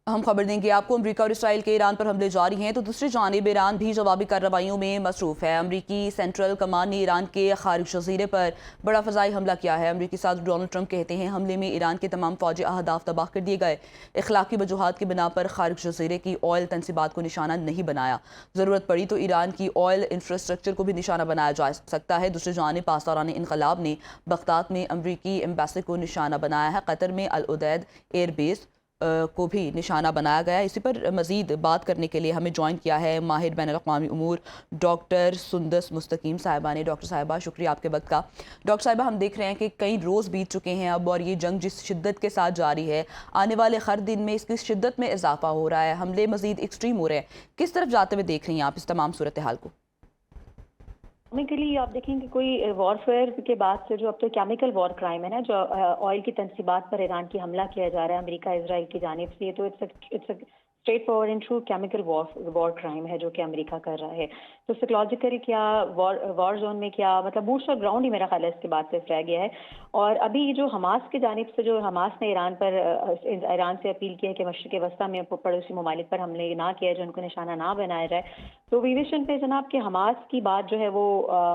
हम खबर देंगे आपको। अमरीका और इसराइल के ईरान पर हमले जारी हैं तो दूसरी जानिब ईरान भी जवाबी कार्रवाइयों में मसरूफ है। अमरीकी सेंट्रल कमान ने ईरान के खारिज जजीरे पर बड़ा फ़ज़ाई हमला किया है। अमरीकी सदर डोनाल्ड ट्रंप कहते हैं हमले में ईरान के तमाम फौजी अहदाफ तबाह कर दिए गए। इखलाकी वजूहात की बिना पर खारिज जजीरे की ऑयल तनसीबात को निशाना नहीं बनाया। ज़रूरत पड़ी तो ईरान की ऑयल इंफ्रास्ट्रक्चर को भी निशाना बनाया जा सकता है। दूसरी जानिब पासदारान इनकलाब ने बगदाद में अमरीकी एम्बेसी को निशाना बनाया है। कतर में अल उदैद एयरबेस को भी निशाना बनाया गया। इसी पर मज़ीद बात करने के लिए हमें ज्वाइन किया है माहिर बैन अल-अक़वामी उमूर डॉक्टर सुंदस मुस्तकीम साहिबा ने। डॉक्टर साहिबा, शुक्रिया आपके वक्त का। डॉक्टर साहिबा, हम देख रहे हैं कि कई रोज़ बीत चुके हैं अब, और ये जंग जिस शिद्दत के साथ जारी है, आने वाले हर दिन में इसकी शिद्दत में इजाफा हो रहा है, हमले मज़ीद एक्सट्रीम हो रहे हैं। किस तरफ जाते हुए देख रही हैं आप इस तमाम सूरत हाल को? के लिए आप देखेंगे कोई वॉरफेयर के बाद से जो अब तो केमिकल वॉर क्राइम है ना, जो ऑयल की तनसीबात पर ईरान की हमला किया जा रहा है अमेरिका इसराइल की जानिब से, तो it's straight forward and true chemical war crime है जो कि अमेरिका कर रहा है। तो साइकोलॉजिकली क्या, वॉर जोन में क्या, मतलब बूट्स ऑन ग्राउंड ही मेरा ख्याल है इसके बाद से रह गया है। और अभी जो हमास की जानिब से, जो हमास ने ईरान से अपील की है कि मशरिक़ वस्ता में पड़ोसी ममालिक पर हमले ना किया जाए, उनको निशाना ना बनाया जाए, तो विजन पे जनाब कि हमास की बात जो है वो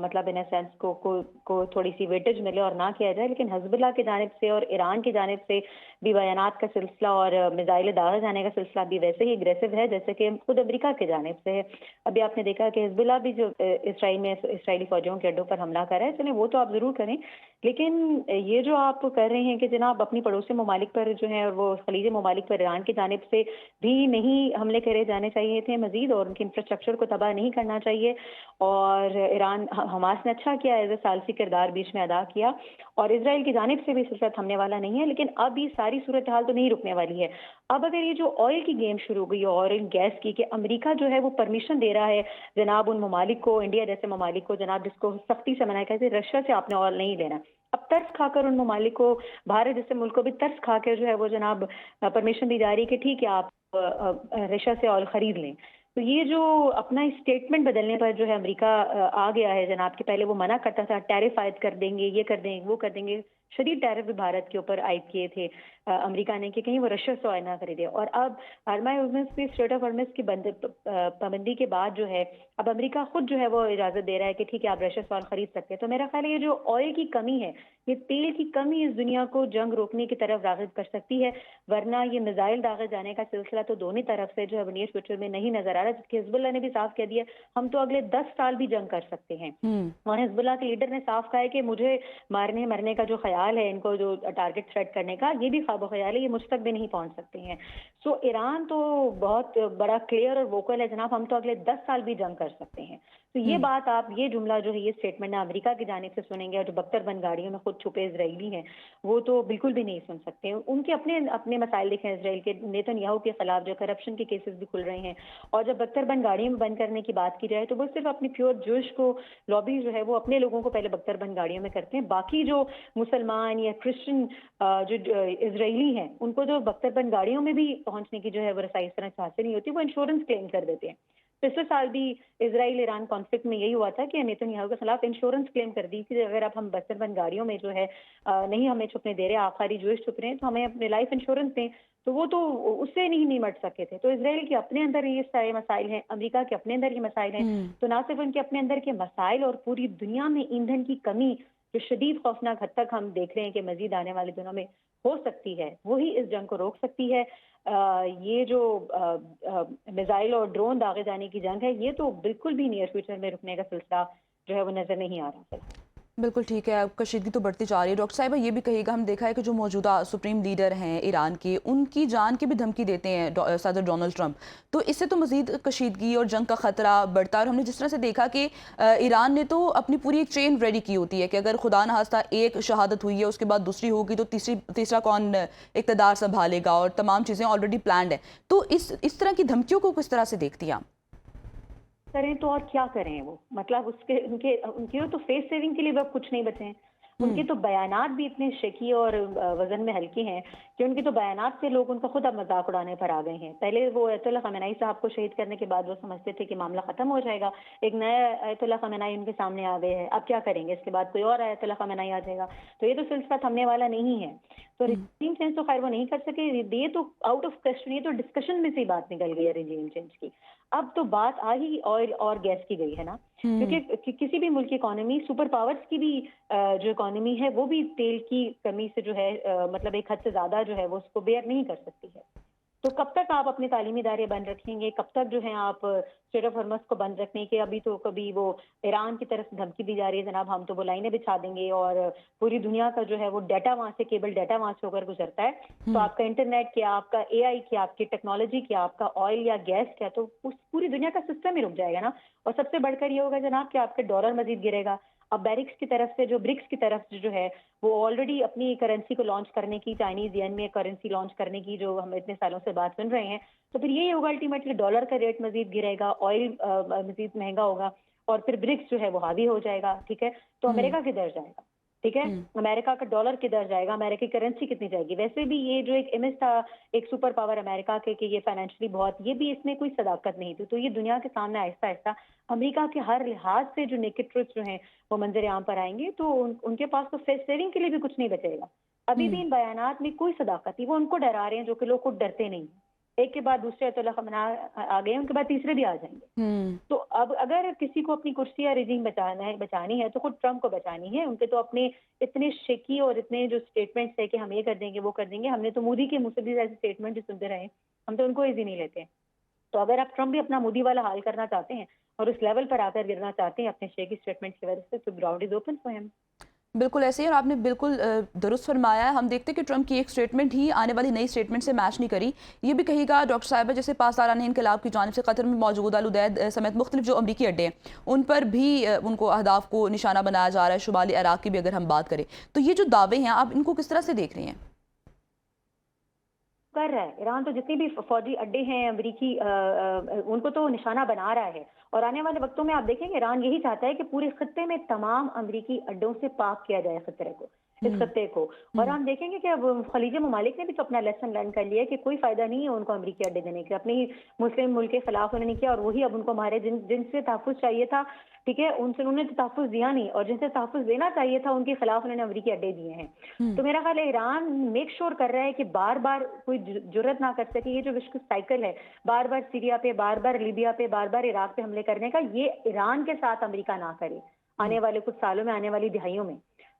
मतलब इन सेंस को थोड़ी सी वेटेज मिले और ना किया जाए, लेकिन हिज़्बुल्लाह की जानिब से और ईरान की जानिब से भी बयानात का सिलसिला और मिसाइल दागे जाने का सिलसिला भी वैसे ही एग्रेसिव है जैसे कि खुद अमेरिका की जानिब से है। अभी आपने देखा कि हिज़्बुल्लाह भी जो इसराइली फौजियों के अड्डों पर हमला कर रहा है, चलिए वो तो आप ज़रूर करें, लेकिन ये जो आप कर रहे हैं कि जनाब अपनी पड़ोसी ममालिक पर जो है, और वो खलीजी ममालिक पर ईरान की जानिब से भी नहीं हमले करे जाने चाहिए थे मजीद, और उनके इंफ्रास्ट्रक्चर को तबाह नहीं करना चाहिए। और ईरान, हमास ने अच्छा किया, एज ए सालसी किरदार बीच में अदा किया, और इसराइल की जानिब से भी सिलसिला थमने वाला नहीं है। लेकिन अब ये सारी सूरत हाल तो नहीं रुकने वाली है। अब अगर ये जो ऑयल की गेम शुरू हो गई है, ऑयल गैस की, कि अमेरिका जो है वो परमिशन दे रहा है जनाब उन ममालिक को, इंडिया जैसे ममालिक को जनाब, जिसको सख्ती से मना कहते हैं रशिया से आपने ऑयल नहीं लेना, अब तरस खाकर उन ममालिक को, भारत जैसे मुल्क को भी तरस खाकर जो है वो जनाब परमिशन दी जा रही है कि ठीक है आप रशिया से ऑयल खरीद लें। तो ये जो अपना स्टेटमेंट बदलने पर जो है अमेरिका आ गया है जनाब, कि पहले वो मना करता था, टैरिफ आयद कर देंगे, ये कर देंगे, वो कर देंगे, शदीद टैरिफ भी भारत के ऊपर आयद किए थे अमेरिका ने कि कहीं वो रशिया से ऑयल ना खरीदे। और अब हरमास की स्ट्रेट ऑफ हॉर्मुज़ की पाबंदी के बाद जो है अब अमेरिका खुद जो है वो इजाज़त दे रहा है कि ठीक है आप रशिया से ऑयल खरीद सकते हैं। तो मेरा ख्याल है ये जो ऑयल की कमी है, ये तेल की कमी इस दुनिया को जंग रोकने की तरफ राग़िब कर सकती है, वरना ये मिसाइल दागे जाने का सिलसिला तो दोनों तरफ से जो है नियर फ्यूचर में नहीं नजर आ रहा, जबकि हिज़्बुल्लाह ने भी साफ कह दिया हम तो अगले 10 साल भी जंग कर सकते हैं। और हिज़्बुल्लाह के लीडर ने साफ कहा है कि मुझे मारने मरने का जो ख्याल है, इनको जो टारगेट सेट करने का, ये भी ख्वाब ख्याल है, ये मुझ तक भी नहीं पहुंच सकते हैं। सो ईरान तो बहुत बड़ा क्लियर और वोकल है जनाब, हम तो अगले 10 साल भी जंग कर सकते हैं। तो ये बात आप, ये जुमला जो है, ये स्टेटमेंट ना अमेरिका की जानिब से सुनेंगे, और जो बख्तरबंद गाड़ियों में खुद छुपे इजरायली हैं वो तो बिल्कुल भी नहीं सुन सकते। उनके अपने अपने मसाइल देखें, इसराइल के नेतन्याहू के खिलाफ जो करप्शन के केसेस भी खुल रहे हैं, और जब बख्तरबंद गाड़ियों में बंद करने की बात की जाए तो वो सिर्फ अपनी प्योर जोश को लॉबी जो है वो अपने लोगों को पहले बख्तरबंद गाड़ियों में करते हैं, बाकी जो मुसलमान या क्रिश्चियन जो इजरायली हैं उनको जो बख्तरबंद गाड़ियों में भी पहुंचने की जो है वो रसाई इस तरह से हासिल नहीं होती, वो इंश्योरेंस क्लेम कर देते हैं। पिछले साल भी इसराइल ईरान कॉन्फ्लिक्ट में यही हुआ था कि नेतन्याहू के खिलाफ इंश्योरेंस क्लेम कर दी कि अगर आप हम बख्तरबंद गाड़ियों में जो है नहीं हमें छुपने दे रहे, आखिरी जोश छुप रहे हैं, तो हमें अपने लाइफ इंश्योरेंस दें। तो वो तो उससे नहीं निमट सके थे। तो इसराइल के अपने अंदर ये सारे मसाइल हैं, अमेरिका के अपने अंदर ये मसाइल हैं, तो ना सिर्फ उनके अपने अंदर के मसाइल, और पूरी दुनिया में ईंधन की कमी जो शदीद खौफनाक हद तक हम देख रहे हैं कि मजीद आने वाले दिनों में हो सकती है, वही इस जंग को रोक सकती है। ये जो मिसाइल और ड्रोन दागे जाने की जंग है, ये तो बिल्कुल भी नियर फ्यूचर में रुकने का सिलसिला जो है वो नजर नहीं आ रहा। बिल्कुल ठीक है, कशीदगी तो बढ़ती जा रही है। डॉक्टर साहिबा, ये भी कहिएगा, हम देखा है कि जो मौजूदा सुप्रीम लीडर हैं ईरान के, उनकी जान की भी धमकी देते हैं सदर डोनाल्ड ट्रंप, तो इससे तो मज़ीद कशीदगी और जंग का ख़तरा बढ़ता है। और हमने जिस तरह से देखा कि ईरान ने तो अपनी पूरी एक चेन रेडी की होती है कि अगर खुदा न खास्ता एक शहादत हुई है, उसके बाद दूसरी होगी, तो तीसरा कौन इक़्तिदार संभालेगा, और तमाम चीज़ें ऑलरेडी प्लान्ड है। तो इस तरह की धमकियों को किस तरह से देखती हैं आप? करें तो और क्या करें वो, मतलब उसके उनके उनके तो फेस सेविंग के लिए अब कुछ नहीं बचे हैं। उनके तो बयानात भी इतने शकी और वजन में हल्के हैं کہ ان کے تو بیانات سے لوگ ان کا خود اب مذاق اڑانے پر آ گئے ہیں. پہلے وہ آیت اللہ خامنہ ای صاحب کو شہید کرنے کے بعد وہ سمجھتے تھے کہ معاملہ ختم ہو جائے گا. ایک نیا آیت اللہ خامنہ ای ان کے سامنے آ گئے ہیں. اب کیا کریں گے؟ اس کے بعد کوئی اور آیت اللہ خامنہ ای آ جائے گا. تو یہ تو سلسلہ تھمنے والا نہیں ہے. تو رجیم چینج تو خیر وہ نہیں کر سکے. یہ تو آؤٹ آف کوسچن، یہ تو ڈسکشن میں سے ہی بات نکل گئی ہے رجیم چینج کی. اب تو بات آ ہی آئل اور گیس کی گئی ہے نا، کیونکہ کسی بھی ملک کی اکانومی، سپر پاورز کی بھی جو اکانومی ہے وہ بھی تیل کی کمی سے جو ہے مطلب ایک حد سے زیادہ جو ہے وہ اس کو بیئر نہیں کر سکتی ہے. تو کب تک آپ اپنے تعلیمی ادارے بند رکھیں گے؟ کب تک جو ہے آپ اسٹریٹ آف ہارمز کو بند رکھنے کے؟ ابھی تو کبھی وہ ایران کی طرف سے دھمکی دی جا رہی ہے جناب ہم تو وہ لائنیں بچھا دیں گے اور پوری دنیا کا جو ہے وہ ڈیٹا وہاں سے، کیبل ڈیٹا وہاں سے ہو کر گزرتا ہے. تو آپ کا انٹرنیٹ کیا، آپ کا اے آئی کیا، آپ کی ٹیکنالوجی کیا، آپ کا آئل یا گیس کیا، تو پوری دنیا کا سسٹم ہی رک جائے گا نا. اور سب سے بڑھ کر یہ ہوگا جناب کہ آپ کا ڈالر مزید گرے گا. اب بیرکس کی طرف سے جو برکس کی طرف سے جو ہے وہ آلریڈی اپنی کرنسی کو لانچ کرنے کی، چائنیز ین میں کرنسی لانچ کرنے کی جو ہم اتنے سالوں سے بات سن رہے ہیں، تو پھر یہی ہوگا الٹیمیٹلی ڈالر کا ریٹ مزید گرے گا، آئل مزید مہنگا ہوگا اور پھر برکس جو ہے وہ حاوی ہو جائے گا. ٹھیک ہے، تو امریکہ کدھر جائے گا؟ ٹھیک ہے، امریکہ کا ڈالر کدھر جائے گا؟ امریکہ کی کرنسی کتنی جائے گی؟ ویسے بھی یہ جو ایک امیج تھا ایک سپر پاور امریکہ کے کہ یہ فائنینشلی بہت، یہ بھی اس میں کوئی صداقت نہیں تھی. تو یہ دنیا کے سامنے آہستہ آہستہ امریکہ کے ہر لحاظ سے جو نیکڈ ٹروتھ جو ہیں وہ منظر عام پر آئیں گے. تو ان کے پاس تو فیس سیونگ کے لیے بھی کچھ نہیں بچے گا. ابھی بھی ان بیانات میں کوئی صداقت نہیں. وہ ان کو ڈرا رہے ہیں جو کہ لوگ خود ڈرتے نہیں ہیں. ایک کے بعد دوسرے آیت اللہ خامنہ آ گئے، ان کے بعد تیسرے بھی آ جائیں گے. تو اب اگر کسی کو اپنی کرسی یا رجیم بچانی ہے تو خود ٹرمپ کو بچانی ہے. ان کے تو اپنے اتنے شیکی اور اتنے جو اسٹیٹمنٹس ہے کہ ہم یہ کر دیں گے وہ کر دیں گے. ہم نے تو مودی کے منہ سے بھی ایسے اسٹیٹمنٹ جو سنتے رہے، ہم تو ان کو ایزی نہیں لیتے. تو اگر آپ ٹرمپ بھی اپنا مودی والا حال کرنا چاہتے ہیں اور اس لیول پر آ کر گرنا چاہتے ہیں اپنے شیکی اسٹیٹمنٹ کی وجہ سے، تو گراؤنڈ از اوپن فار ہم. بالکل ایسے ہی، اور آپ نے بالکل درست فرمایا ہے. ہم دیکھتے ہیں کہ ٹرمپ کی ایک سٹیٹمنٹ ہی آنے والی نئی سٹیٹمنٹ سے میچ نہیں کری. یہ بھی کہے گا ڈاکٹر صاحبہ جیسے پاسداران انقلاب کی جانب سے قطر میں موجود العدید سمیت مختلف جو امریکی اڈے ہیں ان پر بھی ان کو اہداف کو نشانہ بنایا جا رہا ہے. شمالی عراق کی بھی اگر ہم بات کریں تو یہ جو دعوے ہیں آپ ان کو کس طرح سے دیکھ رہے ہیں؟ کر رہا ہے ایران تو جتنے بھی فوجی اڈے ہیں امریکی ان کو تو نشانہ بنا رہا ہے. اور آنے والے وقتوں میں آپ دیکھیں گے ایران یہی چاہتا ہے کہ پورے خطے میں تمام امریکی اڈوں سے پاک کیا جائے خطرے کو، اس خطے کو. اور ہم دیکھیں گے کہ اب خلیجی ممالک نے بھی تو اپنا لیسن لرن کر لیا کہ کوئی فائدہ نہیں ہے ان کو امریکی اڈے دینے کے. اپنے ہی مسلم ملک کے خلاف انہوں نے کیا اور وہی اب ان کو ہمارے جن سے تحفظ چاہیے تھا، ٹھیک ہے، ان سے انہوں نے تحفظ دیا نہیں، اور جن سے تحفظ دینا چاہیے تھا ان کے خلاف انہوں نے امریکی اڈے دیے ہیں. تو میرا خیال ہے ایران میک شور کر رہا ہے کہ بار بار کوئی جرت نہ کر سکے. یہ جو وشو سائیکل ہے بار بار سیریا پہ، بار بار لیبیا پہ، بار بار عراق پہ حملے کرنے کا، یہ ایران کے ساتھ امریکہ نہ کرے آنے والے کچھ سالوں میں، آنے والی دہائیوں میں.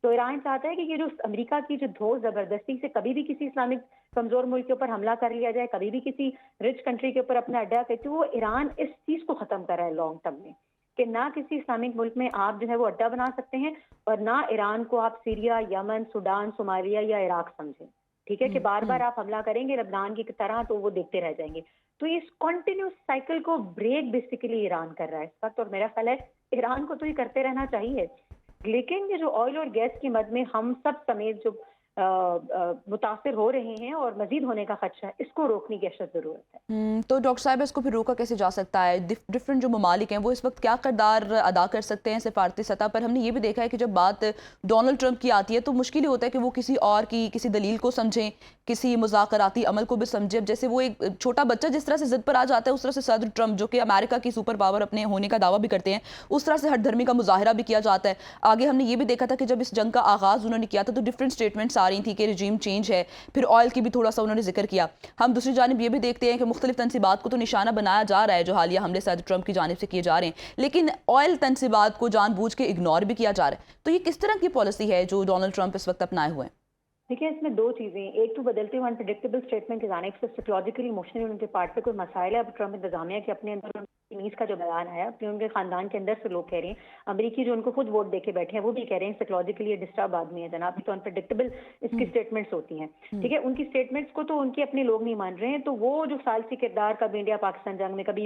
تو ایران چاہتا ہے کہ یہ جو امریکہ کی جو دھو زبردستی سے کبھی بھی کسی اسلامک کمزور ملک کے اوپر حملہ کر لیا جائے، کبھی بھی کسی رچ کنٹری کے اوپر اپنا اڈا کرے، تو وہ ایران اس چیز کو ختم کر رہا ہے لانگ ٹرم میں کہ نہ کسی اسلامک ملک میں آپ جو ہے وہ اڈا بنا سکتے ہیں، اور نہ ایران کو آپ سیریا، یمن، سوڈان، صومالیہ یا عراق سمجھیں. ٹھیک ہے کہ بار بار آپ حملہ کریں گے لبنان کی طرح تو وہ دیکھتے رہ جائیں گے. تو اس کنٹینیوس سائیکل کو بریک بیسیکلی ایران کر رہا ہے اس وقت. اور میرا خیال ہے ایران کو تو یہ کرتے رہنا چاہیے، لیکن یہ جو آئل اور گیس کی مد میں ہم سب سمیت جو متاثر ہو رہے ہیں اور مزید ہونے کا خدشہ ہے، اس کو روکنے کی اشد ضرورت ہے. تو ڈاکٹر صاحب اس کو پھر روکا کیسے جا سکتا ہے؟ ڈفرینٹ جو ممالک ہیں وہ اس وقت کیا کردار ادا کر سکتے ہیں سفارتی سطح پر؟ ہم نے یہ بھی دیکھا ہے کہ جب بات ڈونلڈ ٹرمپ کی آتی ہے تو مشکل ہی ہوتا ہے کہ وہ کسی اور کی کسی دلیل کو سمجھیں، کسی مذاکراتی عمل کو بھی سمجھیں. جیسے وہ ایک چھوٹا بچہ جس طرح سے ضد پر آ جاتا ہے، اس طرح سے صدر ٹرمپ جو کہ امریکہ کی سپر پاور اپنے ہونے کا دعویٰ بھی کرتے ہیں، اس طرح سے ہٹ دھرمی کا مظاہرہ بھی کیا جاتا ہے. آگے ہم نے یہ بھی دیکھا تھا کہ جب اس جنگ کا آغاز انہوں نے کیا تھا تو ڈفرینٹ سٹیٹمنٹس آ رہی تھیں کہ رجیم چینج ہے. پھر آئل کی بھی تھوڑا سا انہوں نے ذکر کیا. ہم دوسری جانب یہ بھی دیکھتے ہیں کہ مختلف تنصیبات کو تو نشانہ بنایا جا رہا ہے جو حالیہ حملے صدر ٹرمپ کی جانب سے کیے جا رہے ہیں، لیکن آئل تنصیبات کو جان بوجھ کے اگنور بھی کیا جا رہا ہے. تو یہ کس طرح کی پالیسی ہے جو ڈونلڈ ٹرمپ اس وقت اپنائے ہوئے ہیں؟ دیکھیں اس میں دو چیزیں، ایک تو بدلتے ہوئے انپریڈکٹیبل اسٹیٹمنٹ کی جانب سے سائیکولوجیکلی ایموشنلی ان کے پارٹ پہ کوئی مسائل ہے. اب ٹرمپ انتظامیہ کے اپنے اندر نیز کا جو بیان آیا کہ ان کے خاندان کے اندر سے لوگ کہہ رہے ہیں، امریکی جو ان کو خود ووٹ دے کے بیٹھے ہیں وہ بھی کہہ رہے ہیں سائیکولوجیکلی ڈسٹرب آدمی ہے جناب. تو انپریڈکٹیبل اس کی اسٹیٹمنٹس ہوتی ہیں، ٹھیک ہے. ان کی اسٹیٹمنٹس کو تو ان کے اپنے لوگ نہیں مان رہے ہیں. تو وہ جو ثالثی کردار کبھی انڈیا پاکستان جنگ میں، کبھی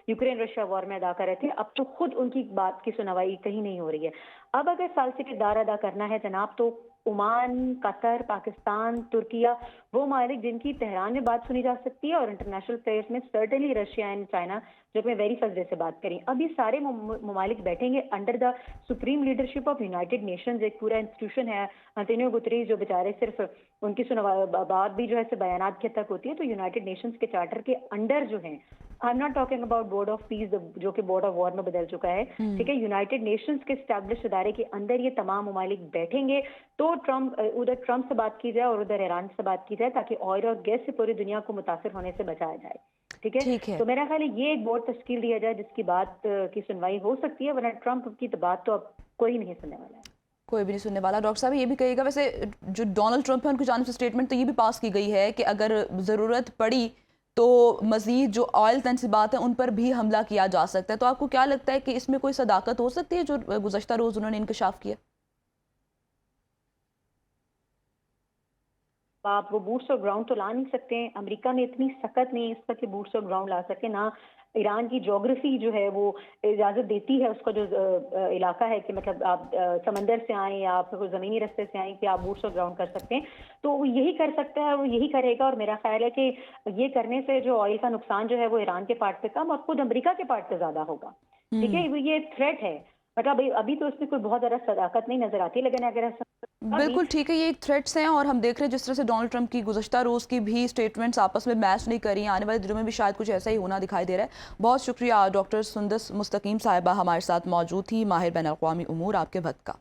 یوکرین رشیا وار میں ادا کر رہے تھے، اب تو خود ان کی بات کی سنوائی کہیں نہیں ہو رہی ہے. اب اگر ثالثی کردار ادا کرنا ہے جناب تو ओमान, कतर, पाकिस्तान, तुर्किया, वो ममालिक जिनकी तेहरान में बात सुनी जा सकती है, और इंटरनेशनल प्लेयर्स में सर्टेनली रशिया एंड चाइना, जो मैं वेरी फर्स्ट डे से बात करी। अब ये सारे ममालिक बैठेंगे under the supreme leadership of United Nations, एक पूरा इंस्टीट्यूशन है। अंतोनियो गुतरेस जो बेचारे सिर्फ उनकी बात भी जो है बयानात के तक होती है, तो यूनाइटेड नेशंस के चार्टर के अंडर जो है, I am not talking about board of peace जो कि बोर्ड ऑफ वॉर में बदल चुका है, ठीक है, यूनाइटेड नेशंस के स्टैब्लिश इदारे के अंदर ये तमाम ममालिक बैठेंगे। तो उधर ट्रम्प से बात की जाए और उधर ईरान से बात की जाए, ताकि ऑयल और गैस से पूरी दुनिया को मुतासिर होने से बचाया जाए। ठीक है, तो मेरा ख्याल है ये एक बोर्ड तश्कील दिया जाए जिसकी बात की सुनवाई हो सकती है, वरना ट्रम्प की तो बात तो अब कोई नहीं सुनने वाला है। कोई भी नहीं सुनने वाला। डॉक्टर साहब ये भी कहिएगा, वैसे जो डोनाल्ड ट्रंप है उनकी जानिब से स्टेटमेंट तो ये भी पास की गई है कि अगर ज़रूरत पड़ी तो मज़ीद जो ऑयल तनसीबात हैं उन पर भी हमला किया जा सकता है। तो आपको क्या लगता है कि इसमें कोई सदाकत हो सकती है जो गुज़श्ता रोज़ उन्होंने इंकशाफ किया? आप वो बूट्स और ग्राउंड तो ला नहीं सकते हैं, अमेरिका में इतनी सख्त नहीं है इस पर कि बूट्स और ग्राउंड ला सके, ना ईरान की जोग्राफी जो है वो इजाज़त देती है, उसका जो इलाका है कि मतलब आप समंदर से आए या आप कोई ज़मीनी रास्ते से आए कि आप बूट्स और ग्राउंड कर सकते हैं। तो वो यही कर सकता है, वो यही करेगा, और मेरा ख्याल है कि ये करने से जो ऑयल का नुकसान जो है वो ईरान के पार्ट पे कम और खुद अमेरिका के पार्ट पे ज़्यादा होगा। ठीक है, ये थ्रेट है, मतलब अभी तो उसमें कोई बहुत ज़्यादा सदाकत नहीं नजर आती, लेकिन अगर बिल्कुल ठीक है, ये थ्रेट्स हैं और हम देख रहे हैं जिस तरह से डोनाल्ड ट्रंप की गुज़श्ता रोज़ की भी स्टेटमेंट्स आपस में मैच नहीं करी, आने वाले दिनों में भी शायद कुछ ऐसा ही होना दिखाई दे रहा है। बहुत शुक्रिया डॉक्टर सुंदस मुस्तकीम साहिबा हमारे साथ मौजूद थी, माहिर बैन अल-अक़वामी उमूर, आपके वक्त का।